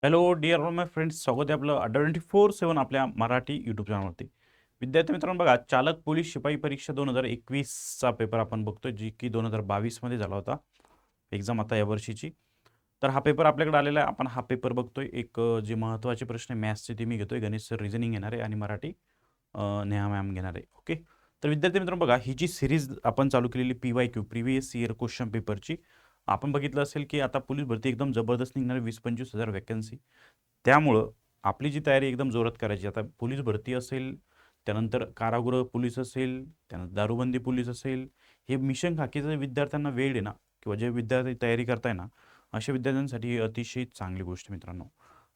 Hello dear all माय friends, स्वागत आहे आपलं Adda247 आपल्या मराठी यूट्यूब चॅनलवरती. विद्यार्थी मित्रांनो, बघा, चालक पोलीस शिपाई परीक्षा 2021चा पेपर आपण बघतोय, जी की 2022मध्ये झाला होता एक्झाम आता यावर्षीची. तर हा पेपर आपल्याकडे आलेला आहे. आपण हा पेपर बघतोय. एक जे महत्त्वाचे प्रश्न आहे मॅथ्सचे ते मी घेतोय, गणित सर रिझनिंग घेणार आहे आणि मराठी नेहा मॅम घेणार आहे. ओके, तर विद्यार्थी मित्रांनो, बघा, ही जी सिरीज आपण चालू केलेली PYQ प्रिव्हियस इयर क्वेश्चन पेपरची, आपण बघितलं असेल की आता पोलीस भरती एकदम जबरदस्त निघणार, 20-25 हजार वॅकन्सी. त्यामुळं आपली जी तयारी एकदम जोरात करायची. आता पोलीस भरती असेल, त्यानंतर कारागृह पोलीस असेल, त्यानंतर दारूबंदी पोलीस असेल, हे मिशन खाकीचं विद्यार्थ्यांना वेळ आहे ना, किंवा जे विद्यार्थी तयारी करताय ना, अशा विद्यार्थ्यांसाठी ही अतिशय चांगली गोष्ट मित्रांनो.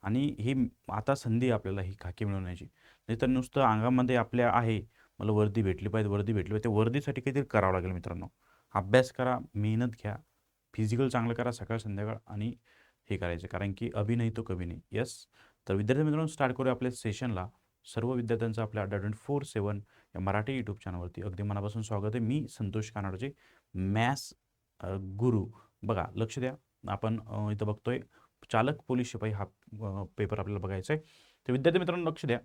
आणि ही आता संधी आहे आपल्याला ही खाकी मिळवण्याची. नाही तर नुसतं अंगामध्ये आपल्या आहे, मला वर्दी भेटली पाहिजे, वर्दी भेटली पाहिजे, त्या वर्दीसाठी काहीतरी करावं लागेल मित्रांनो. अभ्यास करा, मेहनत घ्या, फिजिकल चांगलं करा सकाळ संध्याकाळ, आणि हे करायचं, कारण की अभि नाही तो कभी नाही. येस, तर विद्यार्थी मित्रांनो, स्टार्ट करूया आपल्या सेशनला. सर्व विद्यार्थ्यांचं आपल्या Adda247 या मराठी यूट्यूब चॅनलवरती अगदी मनापासून स्वागत आहे. मी संतोष कानाडचे, मॅथ्स गुरु. बघा, लक्ष द्या, आपण इथं बघतोय चालक पोलीस शिपाई हा पेपर आपल्याला बघायचा आहे. तर विद्यार्थी मित्रांनो, लक्ष द्या.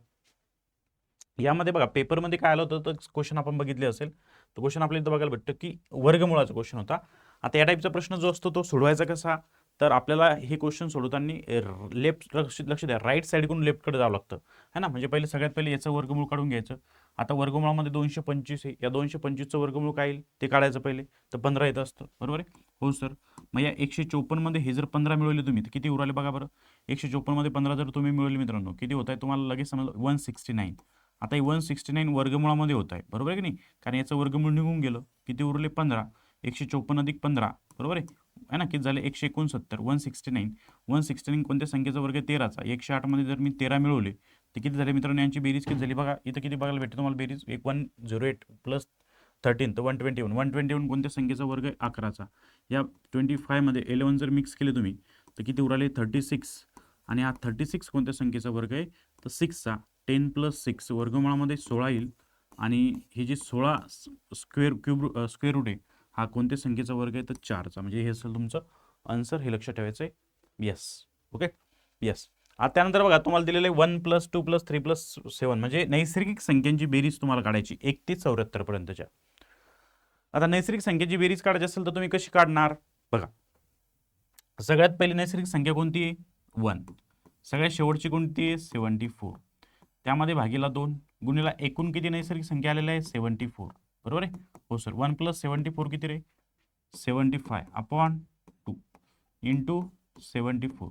यामध्ये बघा, पेपरमध्ये काय आलं होतं, तर क्वेश्चन आपण बघितले असेल, तर क्वेश्चन आपल्याला इथं बघायला भेटतं की वर्गमुळाचा क्वेश्चन होता. आता या टाईपचा प्रश्न जो असतो तो सोडवायचा कसा, तर आपल्याला हे क्वेश्चन सोडवताना लेफ्ट, लक्ष द्या, राईट साईडकडून लेफ्टकडे जावं लागतं, है ना. म्हणजे सगळ्यात पहिले याचं वर्गमूळ काढून घ्यायचं. आता वर्गमुळामध्ये 225 आहे, या 225चं वर्गमूळ काय येईल ते काढायचं पहिले, तर 15 येत असतं, बरोबर आहे. हो सर, मग या 154 मध्ये हे जर 15 मिळवले तुम्ही, तर किती उराले बघा बरं. 154 मध्ये 15 जर तुम्ही मिळवले मित्रांनो, किती होत आहे तुम्हाला लगेच समजा 169. आता हे 169 वर्गमुळामध्ये होत आहे, बरोबर आहे की नाही, कारण याचं वर्गमूळ निघून गेलं, किती उरले 15. 154 अधिक 15, बरोबर आहे ना, किती झाले 169. 169 कोणत्या संख्येचा वर्ग आहे, 13चा. 108 मध्ये जर मी 13 मिळवले, तर किती झाले मित्रांनो, यांची बेरीज किती झाली बघा. इथं किती बघायला भेटते तुम्हाला बेरीज, 108 प्लस 13, तर 121 कोणत्या संख्येचा वर्ग आहे, 11चा. या 25 मध्ये 11 जर मिक्स केले तुम्ही, तर किती उराले 36. आणि हा 36 कोणत्या संख्येचा वर्ग आहे, तर 6चा. 10 प्लस 6 वर्गमुळामध्ये 16 येईल. आणि हे जे 16 स्क्वेअर रूट आहे, हा कोणत्या संख्येचा वर्ग आहे, तर 4चा. म्हणजे हे असेल तुमचं आन्सर, हे लक्षात ठेवायचं आहे. Yes, okay, yes. आता त्यानंतर बघा, तुम्हाला दिलेलं आहे 1 + 2 + 3 + 7, म्हणजे नैसर्गिक संख्यांची बेरीज तुम्हाला काढायची 1 ते 74 पर्यंतच्या. आता नैसर्गिक संख्येची बेरीज काढायची असेल तर तुम्ही कशी काढणार बघा. सगळ्यात पहिली नैसर्गिक संख्या कोणती आहे, 1. सगळ्यात शेवटची कोणती आहे, 74. त्यामध्ये भागीला 2 गुणिला एकूण किती नैसर्गिक संख्या आलेल्या आहे, 74, बरोबर आहे. हो सर, 1 + 74 किती रे, 75/2 इंटू 74.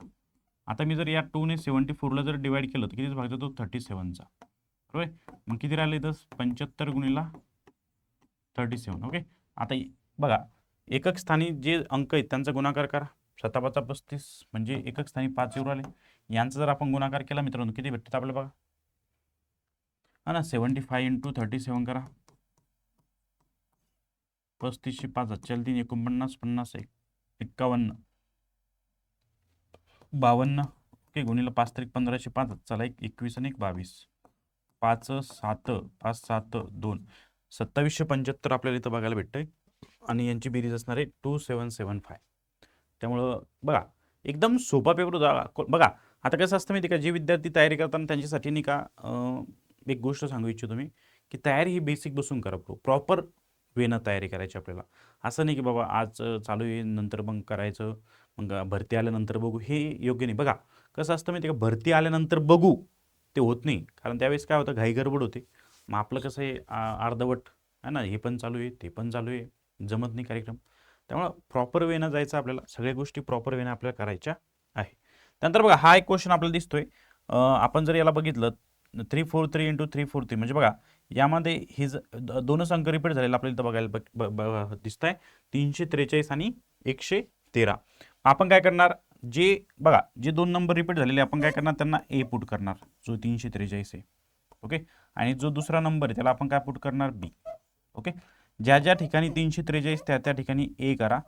आता मी जर या 2 ने 74ला जर डिवाइड केलं तर कितीच भाग जातो, 37चा, बरोबर आहे. मग किती राहिले इथं, 75 गुणिला 37. ओके, आता बघा, एकक स्थानी जे अंक आहेत त्यांचा गुणाकार करा. 7×5 = 35, म्हणजे एकक स्थानी 5 येऊ राहिले. यांचा जर आपण गुणाकार केला मित्रांनो, किती भेटतात आपल्याला बघा, हा ना. 75 इंटू 37 करा, 35 5 3 49 50 51 52. ओके, गुणिला 5 तारीख 15 5, चला 21 आणि 22. 5 7 5 7 2 2775 आपल्याला इथं बघायला भेटतंय. आणि यांची बेरीज असणार आहे 2775. त्यामुळं बघा, एकदम सोपा पेपर होता बघा. आता कसं असतं माहिती का, जे विद्यार्थी तयारी करताना त्यांच्यासाठी नाही का, एक गोष्ट सांगू इच्छितो मी, की तयारी ही बेसिक बसून करा, प्रॉपर वेनं तयारी करायची आपल्याला. असं नाही की बाबा आज चालू आहे नंतर मग करायचं, मग भरती आल्यानंतर बघू, हे योग्य नाही. बघा, कसं असतं माहिती का, भरती आल्यानंतर बघू ते होत नाही, कारण त्यावेळेस काय होतं, घाई गडबड होते. मग आपलं कसं आहे, अर्धवट आहे ना, हे पण चालू आहे ते पण चालू आहे, जमत नाही कार्यक्रम. त्यामुळं प्रॉपर वेनं जायचं आपल्याला, सगळ्या गोष्टी प्रॉपर वेनं आपल्याला करायच्या आहे. त्यानंतर बघा, हा एक क्वेश्चन आपल्याला दिसतोय. आपण जर याला बघितलं, 343 × 343, म्हणजे बघा, यामध्ये हे दोनच अंक रिपीट झालेला आपल्याला इथं बघायला दिसत आहे, 343 आणि 113. आपण काय करणार, जे बघा, जे 2 नंबर रिपीट झालेले आपण काय करणार, त्यांना ए पुट करणार, जो 343 आहे. ओके, आणि जो दुसरा नंबर आहे त्याला आपण काय पुट करणार, बी. ओके, ज्या ज्या ठिकाणी 343 त्या त्या ठिकाणी ए करा,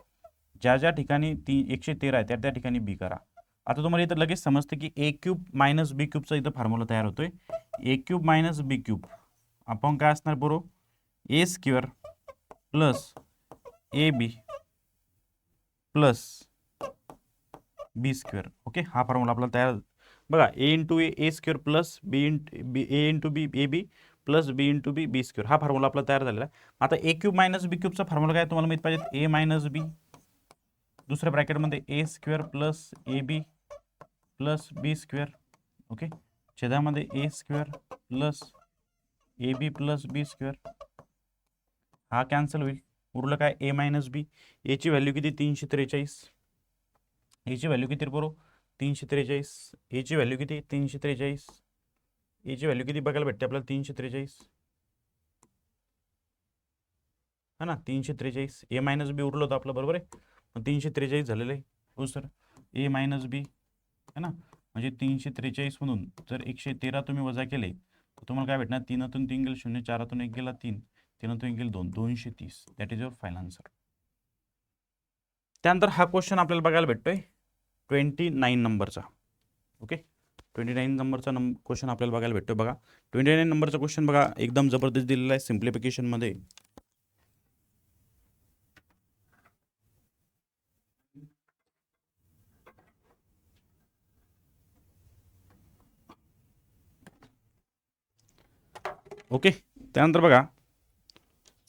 ज्या ज्या ठिकाणी 113 आहे त्या त्या ठिकाणी बी करा. आता तुम्हाला इथं लगेच समजते की a³ - b³ इथं फॉर्म्युला तयार होतोय. a³ - b³ आपण काय असणार बरोबर, a² plus ab plus b². Okay, हा फॉर्म्युला आपल्याला तयार बघा A into A square plus B A into B A B plus B into B B square हा फॉर्म्युला आपला तयार झालेला आहे. आता ए क्यूब मायनस बी क्यूबचा फॉर्म्युला काय तुम्हाला माहित पाहिजे, ए मायनस बी दुसऱ्या ब्रॅकेटमध्ये A square plus A B plus B square, okay, छेदामध्ये A square plus A B plus B square, हा कॅन्सल होईल, उरलं काय ए मायनस बी. एची व्हॅल्यू किती 343, एची व्हॅल्यू किती बरोबर 343, एची व्हॅल्यू किती 343, एची व्हॅल्यू किती बघायला भेटते आपल्याला 343 है ना, 343 ए मायनस बी उरलं होतं आपलं बरोबर आहे, मग 343 झालेलं आहे. हो सर, ए मायनस बी है ना, म्हणजे 343 म्हणून जर 113 तुम्ही वजा केले तर तुम्हाला काय भेटणार, 3तून 3 गेलं 0, 4तून 1 गेला 3, 3तून 1 गेलं 2, 230. That is your final answer. त्यानंतर हा क्वेश्चन आपल्याला बघायला भेटतोय 29 नंबरचा, ओके, 29 नंबरचा क्वेश्चन आपल्याला बघायला भेटतोय. बघा 29 नंबरचा क्वेश्चन बघा, एकदम जबरदस्त दिलेला आहे सिम्प्लिफिकेशनमध्ये. ओके, त्यानंतर बघा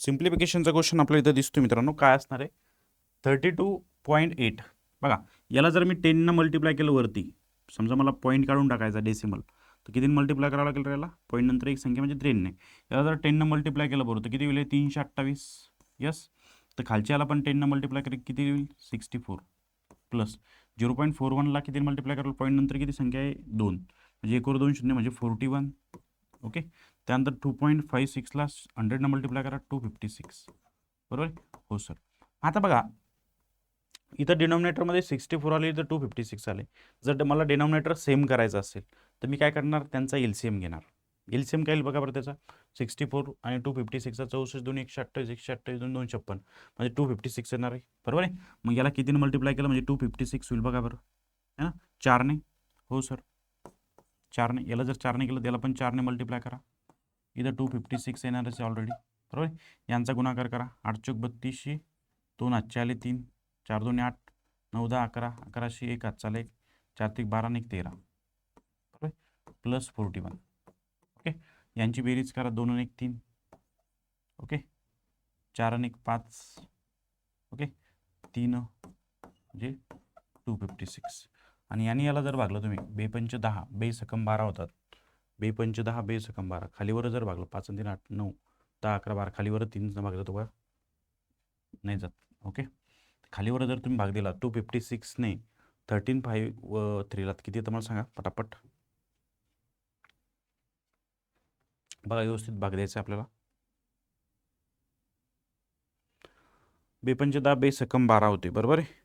सिम्प्लिफिकेशनचा क्वेश्चन आपल्याला इथं दिसतो मित्रांनो, काय असणार आहे 32.8. बघा याला जर मी 10 मल्टिप्लाय केलं वरती, समजा मला पॉईंट काढून टाकायचा डेसिमल, तर किती मल्टिप्लाय करावं लागेल याला, पॉईंट नंतर एक संख्या म्हणजे 3 ने. याला जर 10 मल्टिप्लाय केलं बरोबर तर किती होईल 328, यस. तर खालच्या याला पण 10 मल्टिप्लाय केलं किती होईल 64 प्लस 0.41ला किती मल्टिप्लाय कराल, पॉईंट नंतर किती संख्या आहे 2, म्हणजे 1 वर 2 शून्य म्हणजे 41, ओके. त्यानंतर 2.56ला 100 मल्टिप्लाय करा 256, बरोबर. हो सर. आता बघा इथं डिनॉमिनेटरमध्ये 64 आले तर 256 आले. जर मला डिनॉमिनेटर सेम करायचं असेल तर मी काय करणार, त्यांचा एलसीएम घेणार. एलसीएम काय येईल बघा बरं त्याचा, 64 आणि 256चा 64 2 128, 128 2 256 म्हणजे 256 येणार आहे, बरोबर आहे. मग याला कितीने मल्टिप्लाय केलं म्हणजे 256 होईल बघा बरं, है ना, 4ने. हो सर, 4ने. याला जर 4ने केलं त्याला पण 4ने मल्टिप्लाय करा, इथं 256 येणारच आहे ऑलरेडी, बरोबर. यांचा गुणाकार करा, 8 चौक 32, 2 आजचे आले 3, 4 2 8, 9 10 11, 11 1 आजचा आले 4 3 12 1 13, बरोबर, प्लस 41, ओके. यांची बेरीज करा, 2 1 3, ओके, 4 1 5, ओके, 3 म्हणजे 256. आणि याने याला जर भागलं तुम्ही, बेपंच 10 बेसकम 12 होतात, बेपंच 10 बेसकम 12, खालीवर जर भागलं 5 3 8 9 10 11 12, खालीवर 3 भागलं तर बघा नाही जात, ओके. खालीवर जर तुम्ही भाग दिला 256ने 13 5 व 3ला किती येतं मला सांगा पटापट, बघा व्यवस्थित भाग द्यायचा आपल्याला. बेपंच 10 बेसकम 12 होते, बरोबर आहे.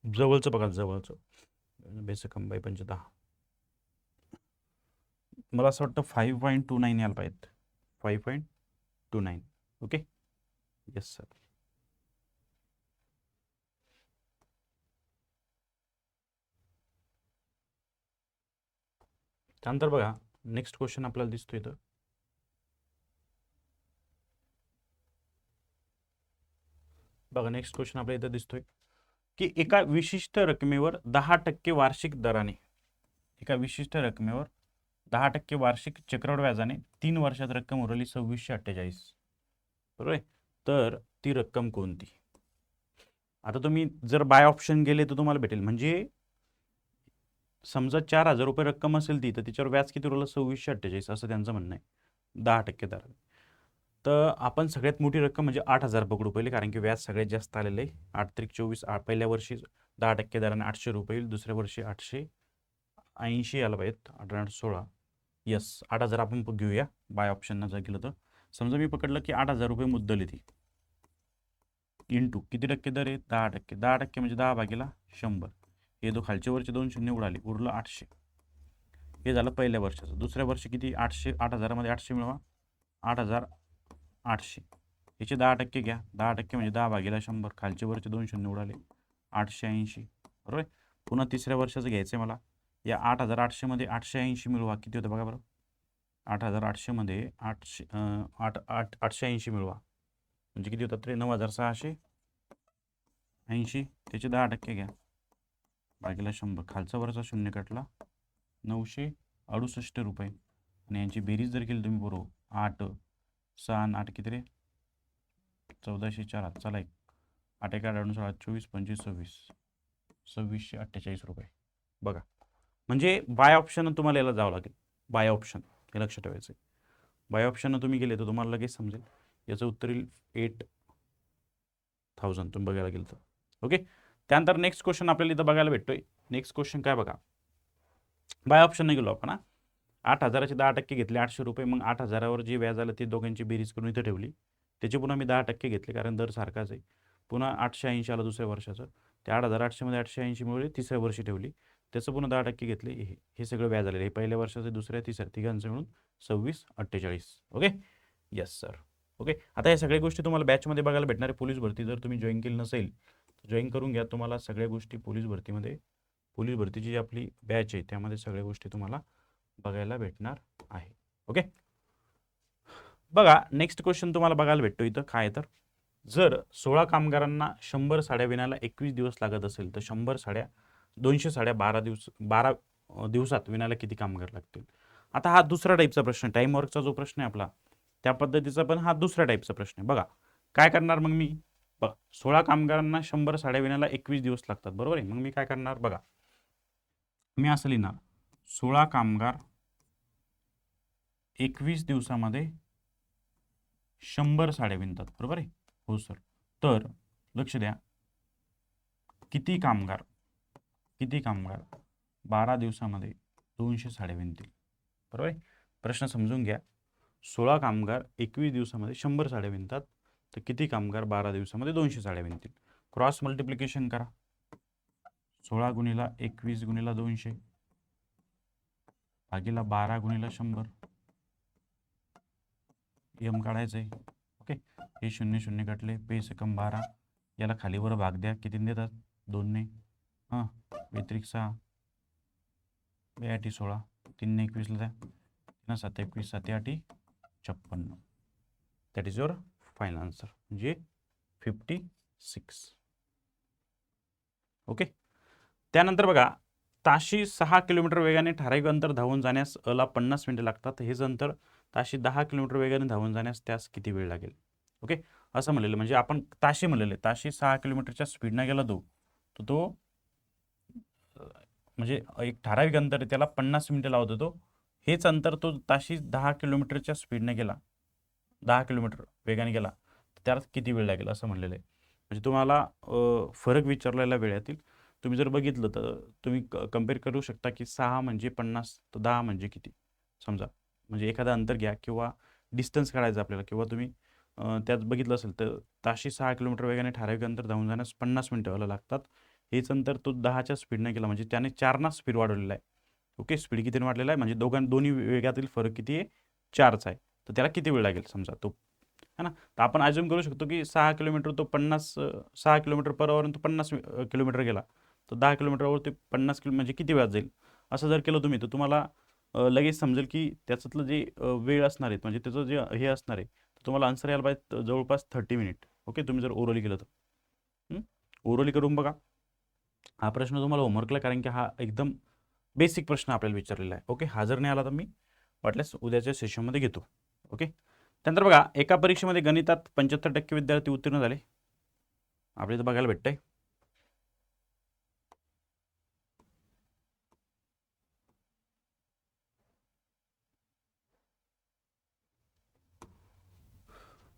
जवळचं बघा, जवळचं बेसकम बाय पंच 10, मला असं वाटतं 5.29 यायला पाहिजेत, 5.29, ओके, येस सर. त्यानंतर बघा नेक्स्ट क्वेश्चन आपल्याला दिसतो इथं, बघा नेक्स्ट क्वेश्चन आपल्या इथं दिसतोय की एका विशिष्ट रकमेवर 10% वार्षिक दराने, एका विशिष्ट रकमेवर 10% वार्षिक चक्रवाढ व्याजाने 3 वर्षात रक्कम उरली 2648, बरोबर आहे. तर ती रक्कम कोणती. आता तुम्ही जर बाय ऑप्शन गेले तर तुम्हाला भेटेल, म्हणजे समजा 4,000 रुपये रक्कम असेल ती, तर तिच्यावर व्याज किती उरलं 2648 असं त्यांचं म्हणणं आहे 10% दराने. तर आपण सगळ्यात मोठी रक्कम म्हणजे 8,000 पकडू पहिले, कारण की व्याज सगळ्यात जास्त आलेलं आहे. 8 त्रिक 24, पहिल्या वर्षी 10% दराने 800 रुपये येईल, दुसऱ्या वर्षी 880 आलं पाहिजेत, 816, यस 8,000 आपण घेऊया बाय ऑप्शननं जर केलं तर. समजा मी पकडलं की 8,000 रुपये मुद्दल येते, इंटू किती टक्के दर आहे 10%, 10% म्हणजे 10 भागीला 100, हे दो खालचे वरचे 2 शून्य उडाले, उरलं 800. हे झालं पहिल्या वर्षाचं. दुसऱ्या वर्षी किती 800, 8,000मध्ये 800 मिळवा, 8,800, याचे 10% घ्या, 10% म्हणजे 10 भागीला 100, खालचे वरचे 2 शून्य उडाले, 880, बरोबर. पुन्हा तिसऱ्या वर्षाचं घ्यायचं आहे मला, या 8,800मध्ये 880 मिळवा, किती होतं बघा बरं, 8,800मध्ये 880 मिळवा, म्हणजे किती होतात रे 9680, त्याचे 10% घ्या भागीला 100, खालचा वरचा शून्य कटला 968 रुपये. आणि यांची बेरीज जर केली तुम्ही बरोबर 8 6 आणि 8 किती रे 1404. चला एक 8 1 8 24 25 26 2648 रुपये. बघा म्हणजे बाय ऑप्शन तुम्हाला याला जावं लागेल. बाय ऑप्शन हे लक्षात ठेवायचं आहे. बाय ऑप्शन तुम्ही गेले तर तुम्हाला लगेच समजेल. याचं उत्तर येईल 8000 तुम्ही बघायला गेलं तर. ओके. त्यानंतर नेक्स्ट क्वेश्चन आपल्याला इथं बघायला भेटतोय. नेक्स्ट क्वेश्चन काय बघा, बाय ऑप्शन गेलो आपण. 8000चे 10% घेतले 800 रुपये. मग 8000वर जे व्याज आलं ते दोघांची बेरीज करून इथं ठेवली. त्याचे पुन्हा मी 10% घेतले कारण दर सारखाच आहे. पुन्हा 880 आलं दुसऱ्या वर्षाचं. ते 8800मध्ये 880 मिळवले, तिसऱ्या वर्षी ठेवली. त्याचं पुन्हा 10% घेतले. हे सगळं व्याज आलेलं हे पहिल्या वर्षाचं, दुसऱ्या तिसऱ्या तिघांचं मिळून 2648. ओके. Yes sir. ओके. आता या सगळ्या गोष्टी तुम्हाला बॅचमध्ये बघायला भेटणार आहे. पोलीस भरती जर तुम्ही जॉईन केली नसेल तर जॉईन करून घ्या. तुम्हाला सगळ्या गोष्टी पोलीस भरतीची जी आपली बॅच आहे त्यामध्ये सगळ्या गोष्टी तुम्हाला बघायला भेटणार आहे. ओके. बघा नेक्स्ट क्वेश्चन तुम्हाला बघायला भेटतो इथं काय तर, जर 16 कामगारांना 100 साड्या विणायला 21 दिवस लागत असेल तर 100 साड्या 200 साड्या 12 दिवसात विणायला किती कामगार लागतील. आता हा दुसरा टाईपचा प्रश्न, टाईम वर्कचा जो प्रश्न आहे आपला त्या पद्धतीचा, पण हा दुसरा टाईपचा प्रश्न आहे. बघा काय करणार मग मी, बघा 16 कामगारांना 100 साड्या विणायला 21 दिवस लागतात, बरोबर आहे. मग मी काय करणार बघा, मी असं लिहिणार 16 कामगार 21 दिवसामध्ये 100 साड्या विणतात, बरोबर आहे. हो सर. तर लक्ष द्या, किती कामगार 12 दिवसामध्ये 200 साड्या विणतील, बरोबर आहे. प्रश्न समजून घ्या. 16 कामगार 21 दिवसामध्ये 100 साड्या विणतात, तर किती कामगार 12 दिवसामध्ये 200 साड्या विणतील. क्रॉस मल्टिप्लिकेशन करा. 16 गुणिला 21 गुणिला 200 भागीला 12 गुणिला 100. यम काढायचं आहे. ओके. हे 0 0 कटले, पेस एकम 12. याला खालीवर भाग द्या, किती देतात 2 ने. हां, व्यतिरिक्त 6 8 16, 3 ने 21 ला द्या, 7 21 7 8 56. That is your final answer, म्हणजे 56. ओके. त्यानंतर बघा, ताशी 6 किलोमीटर वेगाने ठराविक अंतर धावून जाण्यास अला 50 मिनिटे लागतात. हेच अंतर ताशी 10 किलोमीटर वेगाने धावून जाण्यास त्यास किती वेळ लागेल. ओके. असं म्हणलेलं, म्हणजे आपण ताशी म्हणलेलं, ताशी 6 किलोमीटरच्या स्पीडने गेला तो म्हणजे एक ठराविक अंतर आहे त्याला 50 मिनिटे लावत होतो. हेच अंतर तो ताशी 10 किलोमीटरच्या स्पीडने गेला, 10 किलोमीटर वेगाने गेला, तर त्याला किती वेळ लागेल असं म्हणलेलं आहे. म्हणजे तुम्हाला फरक विचारलेला वेळातील तुम्ही जर बघितलं तर तुम्ही कम्पेअर करू शकता की 6 म्हणजे 50 तर 10 म्हणजे किती. समजा म्हणजे एखादा अंतर घ्या किंवा डिस्टन्स काढायचं आपल्याला, किंवा तुम्ही त्यात बघितलं असेल तर ताशी 6 किलोमीटर वेगाने ठराविक अंतर धावून जाण्यास 50 मिनिटं व्हायला लागतात. हेच अंतर तो 10च्या स्पीडने गेला, म्हणजे त्याने 4 स्पीड वाढवलेला आहे. ओके. स्पीड किती वाढलेला आहे, म्हणजे दोन्ही वेगातील फरक किती आहे, 4चा आहे. तर त्याला किती वेळ लागेल समजा तो, है ना. तर आपण अज्युम करू शकतो की 6 किलोमीटर तो 6 किलोमीटर पर आवर तो 50 किलोमीटर गेला, तर 10 किलोमीटरवर ते 50 म्हणजे किती वेळात जाईल. असं जर केलं तुम्ही तर तुम्हाला लगेच समजेल की त्याच्यातलं जे वेळ असणार आहे, म्हणजे त्याचं जे हे असणार आहे, तर तुम्हाला आन्सर यायला पाहिजे जवळपास 30 मिनिट. ओके. तुम्ही जर ओरली केलं तर ओरली करून बघा. हा प्रश्न तुम्हाला होमवर्कला, कारण की हा एकदम बेसिक प्रश्न आपल्याला विचारलेला आहे. ओके. हा जर नाही आला तर मी वाटल्यास उद्याच्या सेशनमध्ये घेतो. ओके. त्यानंतर बघा, एका परीक्षेमध्ये गणितात 75% विद्यार्थी उत्तीर्ण झाले. आपल्या इथं बघायला भेटतंय.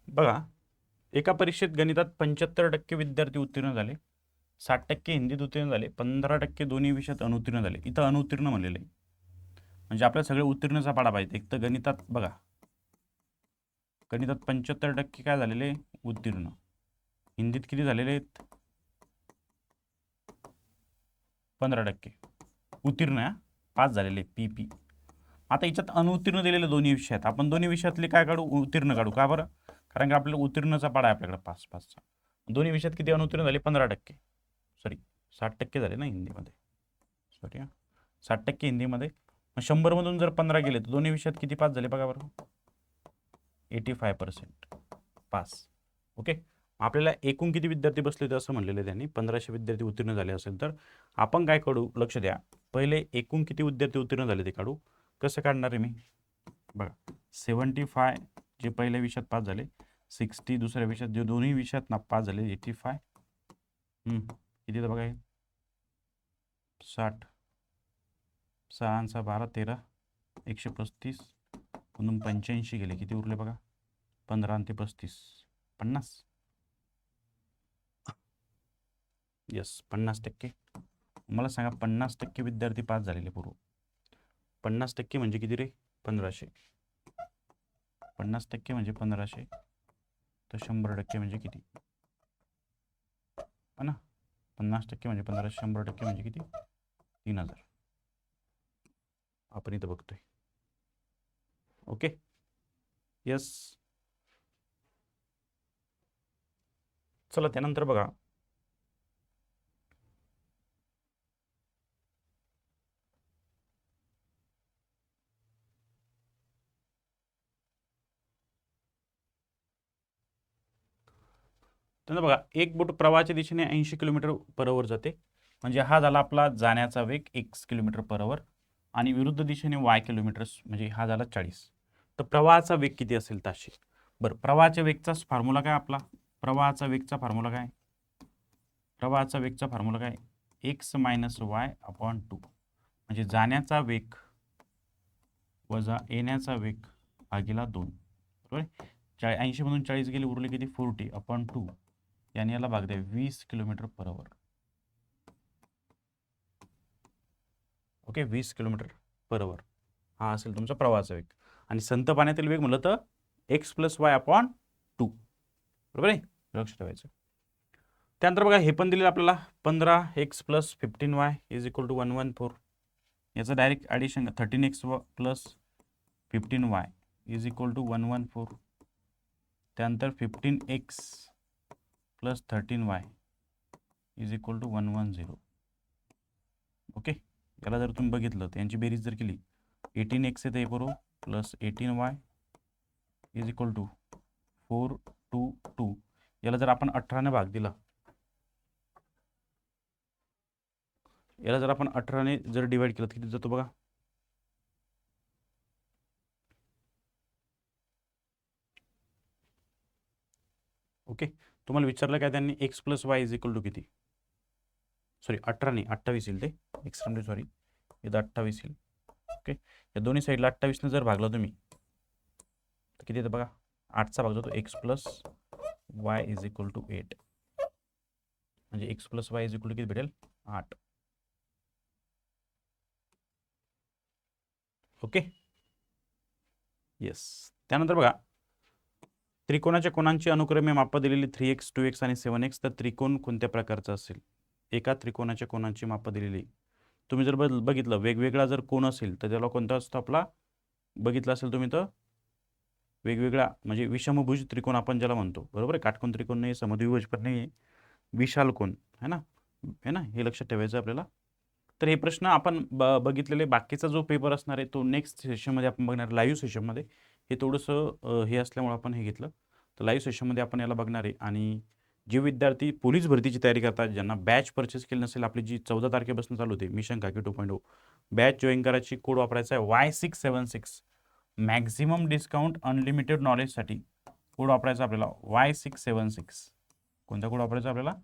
बघा, एका परीक्षेत गणितात 75% विद्यार्थी उत्तीर्ण झाले, 60% हिंदीत उत्तीर्ण झाले, 15% दोन्ही विषयात अनुत्तीर्ण झाले. इथं अनुत्तीर्ण म्हणलेलं आहे, म्हणजे आपल्याला सगळे उत्तीर्णचा पाडा पाहिजे. एक तर गणितात बघा, गणितात 75% काय झालेले उत्तीर्ण, हिंदीत किती झालेले आहेत 15% उत्तीर्ण, 5 झालेले PP. आता याच्यात अनुत्तीर्ण दिलेले दोन्ही विषयात, आपण दोन्ही विषयातले काय काढू, उत्तीर्ण काढू. का बरं, कारण की आपल्याला उत्तीर्णचा पाडा आहे आपल्याकडे 5-5चा. दोन्ही विषयात किती अनुत्तीर्ण झाले, 15%, सॉरी 60% झाले ना हिंदीमध्ये, सॉरी 60% हिंदीमध्ये. 100मधून जर 15 गेले तर दोन्ही विषयात किती पास झाले बघा बरं, 85% पास. ओके, आपल्याला एकूण किती विद्यार्थी बसले होते असं म्हणलेलं आहे त्यांनी, 1500 विद्यार्थी उत्तीर्ण झाले असेल तर आपण काय काढू, लक्ष द्या. पहिले एकूण किती विद्यार्थी उत्तीर्ण झाले ते काढू. कसं काढणार आहे मी, बघा 75 जे पहिल्या विषयात पास झाले, 60 दुसऱ्या विषयात जे दोन्ही विषयात पास झाले 85, किती तर बघा हे 60, 6 12 13 135 म्हणून 85 गेले, किती उरले बघा 15 आणि ते 35 50. यस 50%. मला सांगा 50% विद्यार्थी पास झालेले पूर्व. 50% म्हणजे किती रे, 1500. 50% म्हणजे 1500, तर 100% म्हणजे किती, है ना. 50% म्हणजे 1500, 100% म्हणजे किती, 3000 आपण इथं बघतोय. Okay, yes. चला त्यानंतर बघा, त्यानंतर बघा, एक बोट प्रवाहाच्या दिशेने 80 किलोमीटर पर आवर जाते, म्हणजे हा झाला आपला जाण्याचा वेग x किलोमीटर पर आवर, आणि विरुद्ध दिशेने y किलोमीटर्स म्हणजे हा झाला 40. तर प्रवाहाचा वेग किती असेल ताशी. बरं, प्रवाहाच्या वेगचा फॉर्म्युला काय आपला, प्रवाहाचा वेगचा फॉर्म्युला काय, प्रवाहाचा वेगचा फॉर्म्युला काय, x - y/2, म्हणजे जाण्याचा वेग वजा येण्याचा वेग भागिला 2, बरोबर आहे. 80 मधून 40 गेले, उरले किती 40/2, याने याला भाग द्या 20 kilometre per hour. Okay, 20 kilometre per hour हा असेल तुमचा प्रवाहाचा वेग. आणि संत पाण्यातील वेग म्हणलं तर x + y/2, बरोबर आहे, लक्ष ठेवायचं. त्यानंतर बघा हे पण दिलेलं आपल्याला, 15x + 15y = 114. याचं डायरेक्ट ॲडिशन 13x + 15y = 114. त्यानंतर 15x + 13y = 110. ओके, याला जर तुम्ही बघितलं तर यांची बेरीज जर केली, 18x येते बरोबर प्लस 18y = 422. याला जर आपण 18ने भाग दिला, याला जर आपण 18ने जर डिवाइड केलं तर किती जातो बघा, ओके. तुम्हाला विचारलं काय त्यांनी, x + y = किती, सॉरी 18 नाही 28 येईल ते, एक्स्ट्रीमली सॉरी, इथं 28 येईल. ओके, या दोन्ही साईडला 28ने जर भागला तुम्ही तर किती येतं बघा, 8चा भाग जातो, x + y = 8, म्हणजे x + y = किती भेटेल, 8. Okay, yes. त्यानंतर बघा, त्रिकोणाच्या कोणांची अनुक्रमे मापं दिलेली 3x 2x आणि 7x, तर त्रिकोण कोणत्या प्रकारचा असेल. एका त्रिकोणाच्या कोणांची मापं दिलेली, तुम्ही जर बघितलं वेगवेगळा जर कोण असेल तर त्याला कोणता असतो आपला, बघितलं असेल तुम्ही तर वेगवेगळा म्हणजे विषमभुज त्रिकोण आपण ज्याला म्हणतो, बरोबर आहे. काटकोन त्रिकोण नाही, समद्विभुज पण नाही, विशाल कोण है ना, है ना, हे लक्षात ठेवायचं आपल्याला. तर हे प्रश्न आपण बघितलेले, बाकीचा जो पेपर असणार आहे तो नेक्स्ट सेशनमध्ये आपण बघणार, लाईव्ह सेशनमध्ये. हे थोडंसं हे असल्यामुळे आपण हे घेतलं, तर लाईव्ह सेशनमध्ये आपण याला बघणार आहे. आणि जे विद्यार्थी पोलीस भरतीची तयारी करतात, ज्यांना बॅच परचेस केली नसेल, आपली जी 14 तारखेपासून चालू होते मिशन खाकी 2.0 बॅच जॉईन करायची, कोड वापरायचा आहे Y676, मॅक्झिमम डिस्काउंट अनलिमिटेड नॉलेजसाठी कोड वापरायचा आपल्याला Y676. कोणता कोड वापरायचा आपल्याला,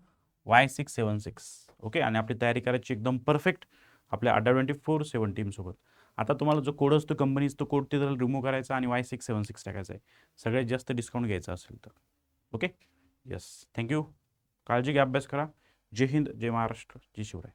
Y676. ओके, आणि आपली तयारी करायची एकदम परफेक्ट आपल्या Adda247 टीमसोबत. आता तुम्हाला जो कोड असतो कंपनीचा, तो कोड तिथं रिमूव्ह करायचा आणि Y676 टाकायचा आहे, सगळ्यात जास्त डिस्काउंट घ्यायचा असेल तर. Okay, yes, thank you. काळजी घ्या, अभ्यास करा. जय हिंद, जय महाराष्ट्र, जय शिवराय.